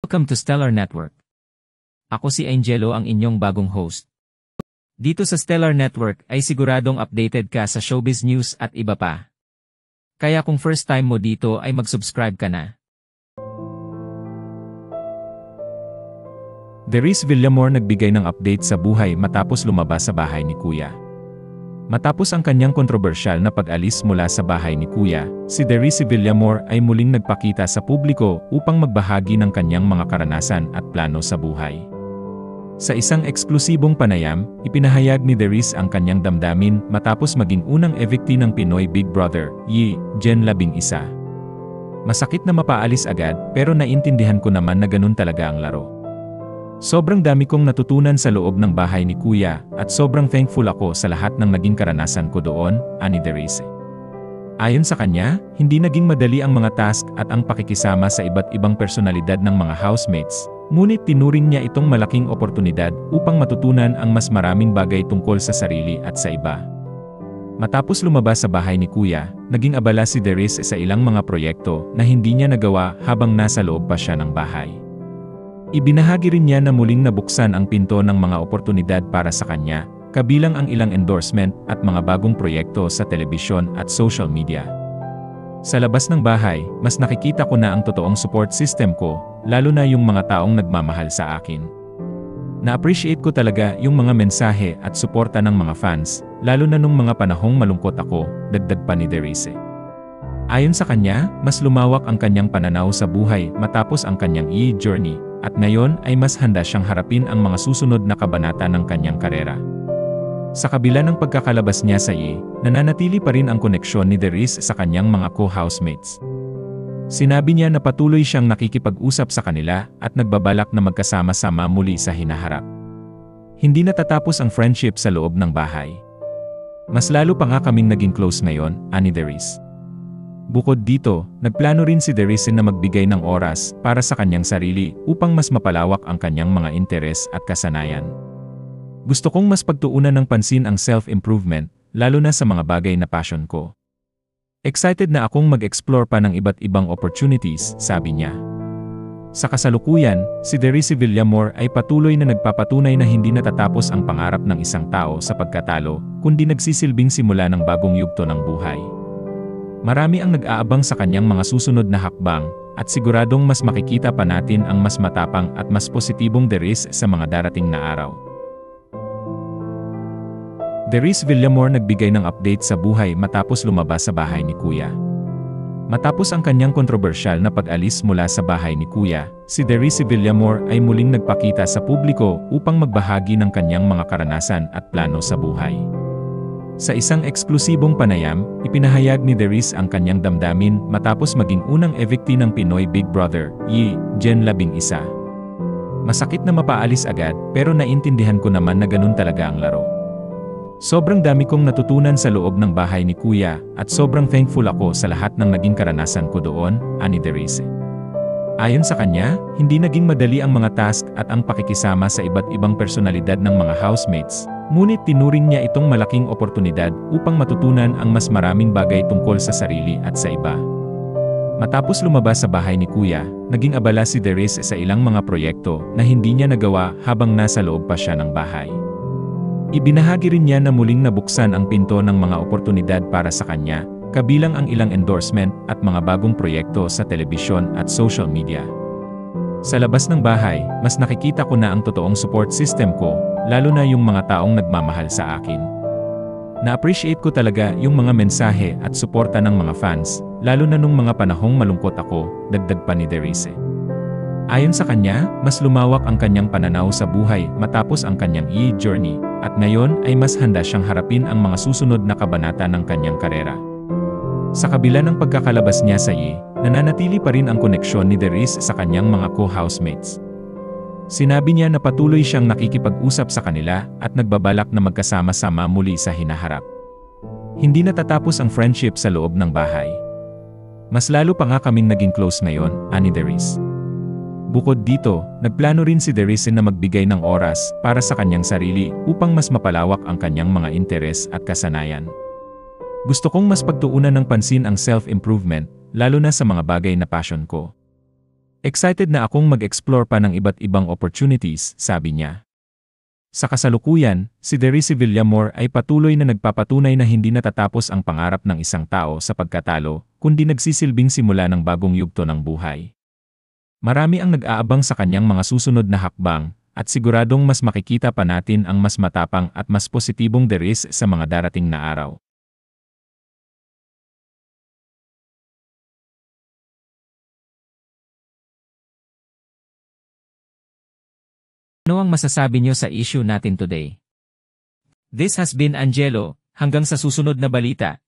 Welcome to Stellar Network. Ako si Angelo, ang inyong bagong host. Dito sa Stellar Network ay siguradong updated ka sa showbiz news at iba pa. Kaya kung first time mo dito ay mag-subscribe ka na. Darius Villamor nagbigay ng update sa buhay matapos lumabas sa bahay ni Kuya. Matapos ang kanyang kontrobersyal na pag-alis mula sa bahay ni Kuya, si Darius Villamor ay muling nagpakita sa publiko upang magbahagi ng kanyang mga karanasan at plano sa buhay. Sa isang eksklusibong panayam, ipinahayag ni Darius ang kanyang damdamin matapos maging unang evictee ng Pinoy Big Brother, Gen 11. Masakit na mapaalis agad, pero naintindihan ko naman na ganun talaga ang laro. Sobrang dami kong natutunan sa loob ng bahay ni Kuya at sobrang thankful ako sa lahat ng naging karanasan ko doon, ani Darius. Ayon sa kanya, hindi naging madali ang mga task at ang pakikisama sa iba't ibang personalidad ng mga housemates, ngunit tinuring niya itong malaking oportunidad upang matutunan ang mas maraming bagay tungkol sa sarili at sa iba. Matapos lumabas sa bahay ni Kuya, naging abala si Darius sa ilang mga proyekto na hindi niya nagawa habang nasa loob pa siya ng bahay. Ibinahagi rin niya na muling nabuksan ang pinto ng mga oportunidad para sa kanya, kabilang ang ilang endorsement at mga bagong proyekto sa telebisyon at social media. Sa labas ng bahay, mas nakikita ko na ang totoong support system ko, lalo na yung mga taong nagmamahal sa akin. Na-appreciate ko talaga yung mga mensahe at suporta ng mga fans, lalo na nung mga panahong malungkot ako, dagdag pa ni Darius. Ayon sa kanya, mas lumawak ang kanyang pananaw sa buhay matapos ang kanyang journey, at ngayon ay mas handa siyang harapin ang mga susunod na kabanata ng kanyang karera. Sa kabila ng pagkakalabas niya sa nananatili pa rin ang koneksyon ni Darius sa kanyang mga co-housemates. Sinabi niya na patuloy siyang nakikipag-usap sa kanila at nagbabalak na magkasama-sama muli sa hinaharap. Hindi natatapos ang friendship sa loob ng bahay. Mas lalo pa nga kaming naging close ngayon, ani Darius. Bukod dito, nagplano rin si Darius na magbigay ng oras para sa kanyang sarili upang mas mapalawak ang kanyang mga interes at kasanayan. Gusto kong mas pagtuunan ng pansin ang self-improvement, lalo na sa mga bagay na passion ko. Excited na akong mag-explore pa ng iba't ibang opportunities, sabi niya. Sa kasalukuyan, si Darius Villamor ay patuloy na nagpapatunay na hindi natatapos ang pangarap ng isang tao sa pagkatalo, kundi nagsisilbing simula ng bagong yugto ng buhay. Marami ang nag-aabang sa kanyang mga susunod na hakbang, at siguradong mas makikita pa natin ang mas matapang at mas positibong Darius sa mga darating na araw. Darius Villamor nagbigay ng update sa buhay matapos lumabas sa bahay ni Kuya. Matapos ang kanyang kontrobersyal na pag-alis mula sa bahay ni Kuya, si Darius Villamor ay muling nagpakita sa publiko upang magbahagi ng kanyang mga karanasan at plano sa buhay. Sa isang eksklusibong panayam, ipinahayag ni Darius ang kanyang damdamin matapos maging unang evictee ng Pinoy Big Brother, Gen 11. Masakit na mapaalis agad, pero naintindihan ko naman na ganun talaga ang laro. Sobrang dami kong natutunan sa loob ng bahay ni Kuya at sobrang thankful ako sa lahat ng naging karanasan ko doon, ani Darius. Ayon sa kanya, hindi naging madali ang mga task at ang pakikisama sa iba't ibang personalidad ng mga housemates, ngunit tinuring niya itong malaking oportunidad upang matutunan ang mas maraming bagay tungkol sa sarili at sa iba. Matapos lumabas sa bahay ni Kuya, naging abala si Darius sa ilang mga proyekto na hindi niya nagawa habang nasa loob pa siya ng bahay. Ibinahagi rin niya na muling nabuksan ang pinto ng mga oportunidad para sa kanya, kabilang ang ilang endorsement at mga bagong proyekto sa telebisyon at social media. Sa labas ng bahay, mas nakikita ko na ang totoong support system ko, lalo na yung mga taong nagmamahal sa akin. Na-appreciate ko talaga yung mga mensahe at suporta ng mga fans, lalo na nung mga panahong malungkot ako, dagdag pa ni Darius. Ayon sa kanya, mas lumawak ang kanyang pananaw sa buhay matapos ang kanyang journey, at ngayon ay mas handa siyang harapin ang mga susunod na kabanata ng kanyang karera. Sa kabila ng pagkakalabas niya sa nananatili pa rin ang koneksyon ni Darius sa kanyang mga co-housemates. Sinabi niya na patuloy siyang nakikipag-usap sa kanila at nagbabalak na magkasama-sama muli sa hinaharap. Hindi natatapos ang friendship sa loob ng bahay. Mas lalo pa nga kaming naging close ngayon, ani Darius. Bukod dito, nagplano rin si Darius na magbigay ng oras para sa kanyang sarili upang mas mapalawak ang kanyang mga interes at kasanayan. Gusto kong mas pagtuunan ng pansin ang self-improvement, lalo na sa mga bagay na passion ko. Excited na akong mag-explore pa ng iba't ibang opportunities, sabi niya. Sa kasalukuyan, si Derisi Villamor ay patuloy na nagpapatunay na hindi natatapos ang pangarap ng isang tao sa pagkatalo, kundi nagsisilbing simula ng bagong yugto ng buhay. Marami ang nag-aabang sa kanyang mga susunod na hakbang, at siguradong mas makikita pa natin ang mas matapang at mas positibong Deris sa mga darating na araw. Ano ang masasabi niyo sa issue natin today? This has been Angelo, hanggang sa susunod na balita.